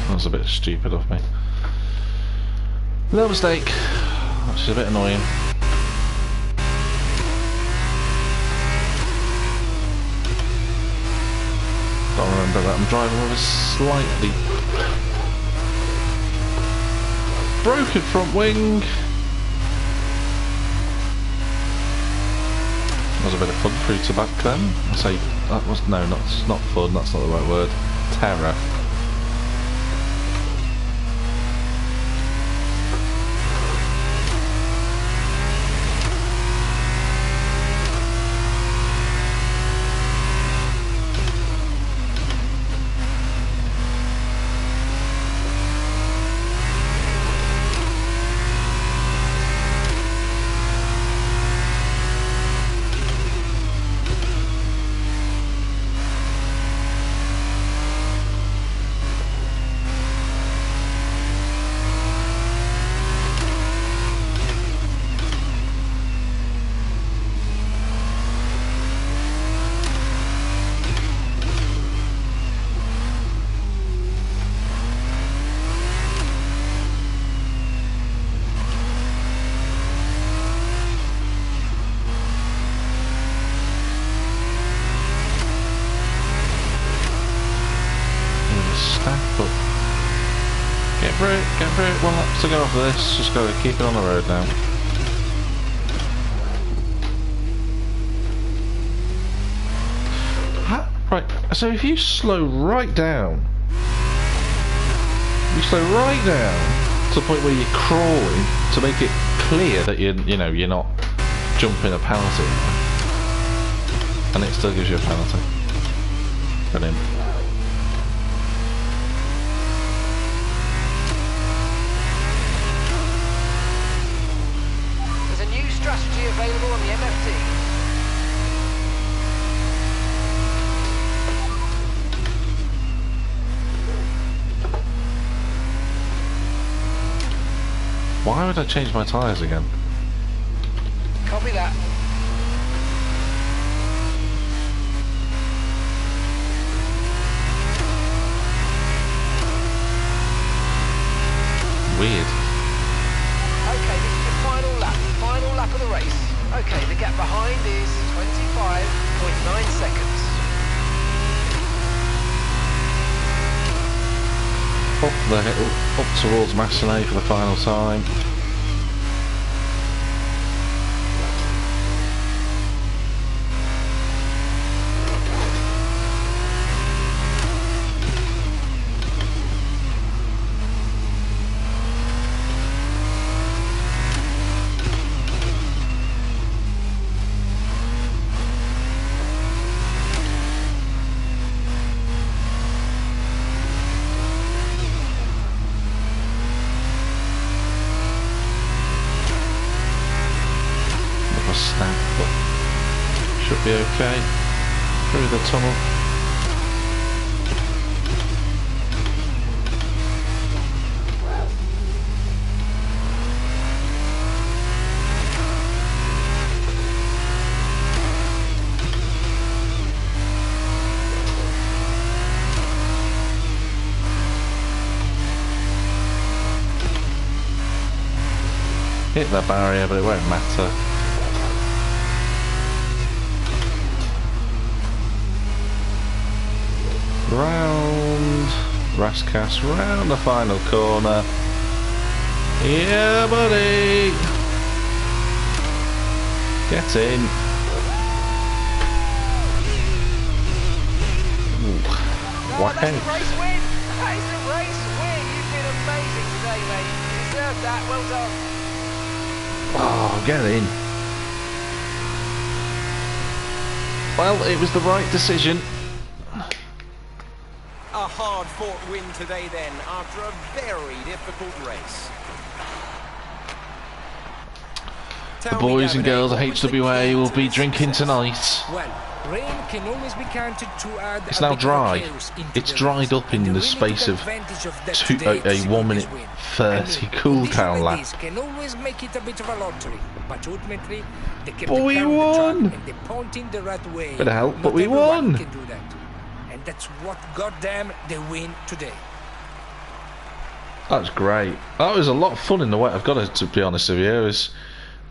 That was a bit stupid of me. Little mistake, which is a bit annoying. Got to remember that I'm driving with a slightly broken front wing. That was a bit of fun through to back then. I say that was not fun. That's not the right word. Terror. to go off this, just got to keep it on the road now. Right, so if you slow right down, to the point where you're crawling to make it clear that you're not jumping a penalty, and it still gives you a penalty. Brilliant. There's a new strategy available on the MFT. Why would I change my tyres again? Copy that. Weird. Okay, this is the final lap of the race. Okay, the gap behind is 25.9 seconds. Up towards Massenet for the final time. Snap, but should be okay through the tunnel. Hit that barrier, but it won't matter. Round Raskas, round the final corner. Yeah, buddy! Get in. Whack That's a race win! That is a race win! You've been amazing today, mate. You deserve that. Well done. Oh, get in. Well, it was the right decision. A hard-fought win today then, after a very difficult race. The boys and girls at HWA will be drinking tonight. Well, rain can always be counted to add. It's now dry. It's dried up in the space of 1 minute 30 cool down lap. Can always make it a bit of a lottery, but ultimately they kept But we the car on the won! track and they pointing the right way. Bit of help, but Not we everyone won! can do that. And that's what got them the win today. That was great. That was a lot of fun in the wet, I've got to be honest with you. It was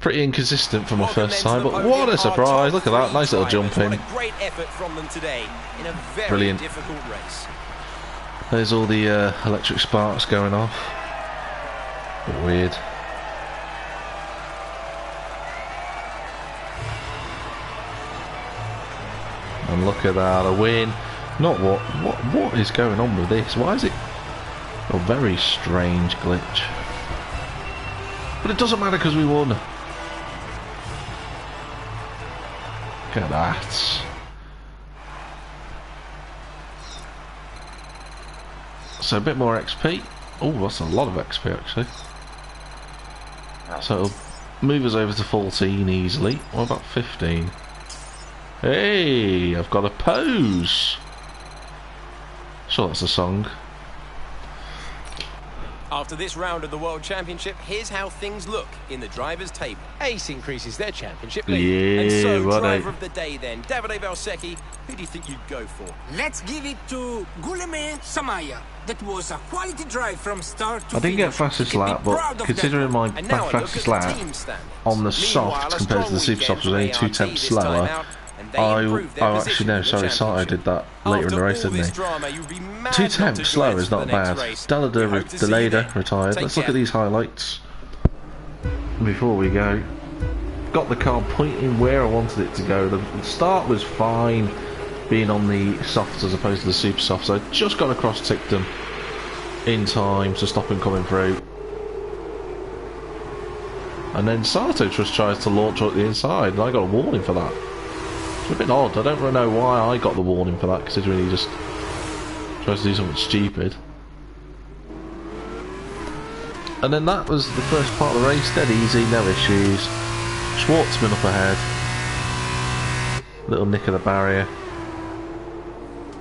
pretty inconsistent for my first time, but what a surprise. Look at that, nice little jump in. What a great effort from them today in a very Brilliant. difficult race. There's all the electric sparks going off. Bit weird. And look at that, a win. Not what is going on with this? Why is it a very strange glitch? But it doesn't matter because we won. Look at that. So a bit more XP. Oh, that's a lot of XP actually. So it'll move us over to 14 easily. What about 15? Hey, I've got a pose. Sure, that's a song. After this round of the World Championship, here's how things look in the drivers' table. Ace increases their championship lead. Yeah, and so, right. driver of the day then, Davide Valsecchi, who do you think you'd go for? Let's give it to Guilherme Samaya. That was a quality drive from start to I didn't get finish. fastest He can be lap, but proud of considering that. my And now a look fastest at the lap team standings. on the Meanwhile, soft a compared to the strong super soft was weekend only for 2 ART tenths this time slower, out, and actually no, sorry, Sato did that later in the race, didn't he? 2 tenths slower is not bad. Deleda retired. Let's look at these highlights before we go. Got the car pointing where I wanted it to go. The start was fine, being on the softs as opposed to the super softs. So I just got across, ticked them in time to stop him coming through. And then Sato just tries to launch up the inside, and I got a warning for that. It's a bit odd. I don't really know why I got the warning for that, considering he just tries to do something stupid. And then that was the first part of the race. Dead easy, no issues. Schwartzman up ahead. Little nick of the barrier.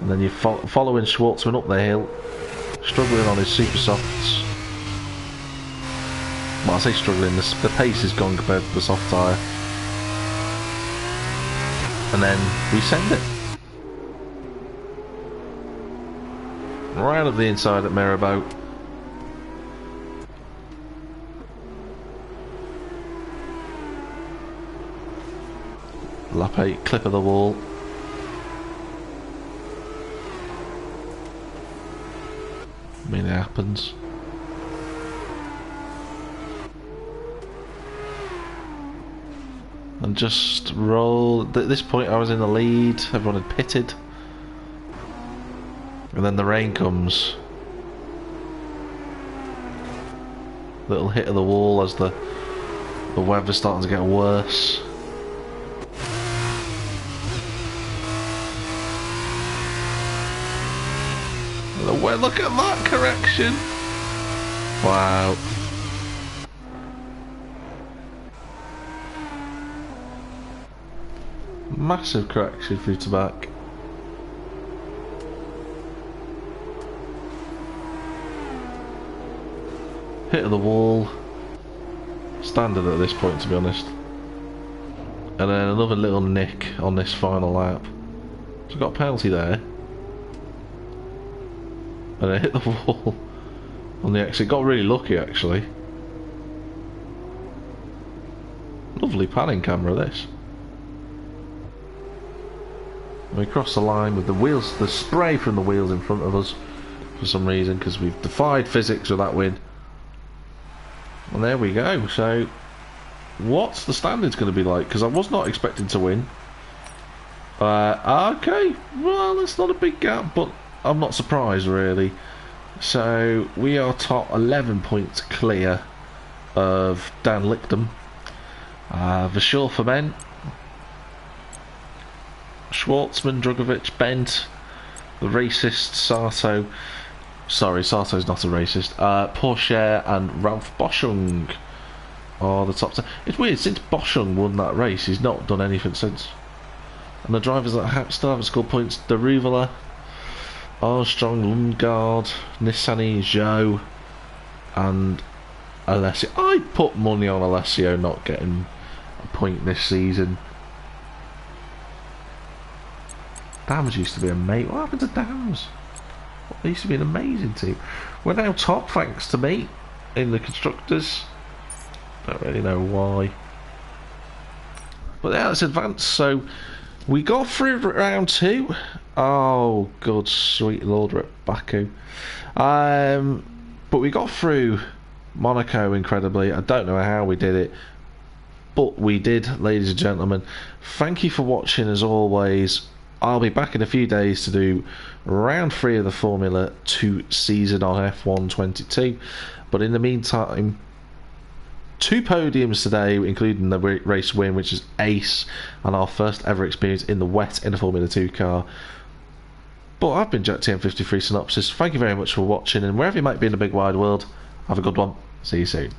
And then you're following Schwartzman up the hill, struggling on his super softs. Well, I say struggling, the pace is gone compared to the soft tyre. And then we send it. Right up the inside at Mirabeau. Lap 8, clip of the wall. I mean, it happens. And just roll. At this point I was in the lead, everyone had pitted. And then the rain comes. Little hit of the wall as the weather's starting to get worse. Look at that correction! Wow. Massive correction through to back. Hit of the wall. Standard at this point, to be honest. And then another little nick on this final lap. So I got a penalty there. And I hit the wall on the exit. Got really lucky, actually. Lovely panning camera, this. And we crossed the line with the wheels, the spray from the wheels in front of us for some reason, because we've defied physics with that win. And there we go. So, what's the standards going to be like? Because I was not expecting to win. Okay, well, it's not a big gap, but I'm not surprised really. So we are top 11 points clear of Dan Lichtam. Vashur for men. Schwartzman, Drugovic, Bent, the racist Sato. Sorry, Sato's not a racist. Porsche and Ralph Boschung are the top 10. It's weird, since Boschung won that race, he's not done anything since. And the drivers that still haven't scored points: Deruvala, Armstrong, Lundgaard, Nissany, Zhou, and Alessio. I put money on Alessio not getting a point this season. Dams used to be a mate. What happened to Dams? They used to be an amazing team. We're now top, thanks to me, in the constructors. Don't really know why. But yeah, let's advance. So we got through round 2. Oh, good sweet lord, we're at Baku. But we got through Monaco incredibly. I don't know how we did it, but we did, ladies and gentlemen. Thank you for watching as always. I'll be back in a few days to do round 3 of the Formula 2 season on F1 22. But in the meantime, 2 podiums today, including the race win, which is ace, and our first ever experience in the wet in a Formula 2 car. But I've been Jack TM53 Synopsis. Thank you very much for watching, and wherever you might be in the big wide world, have a good one. See you soon.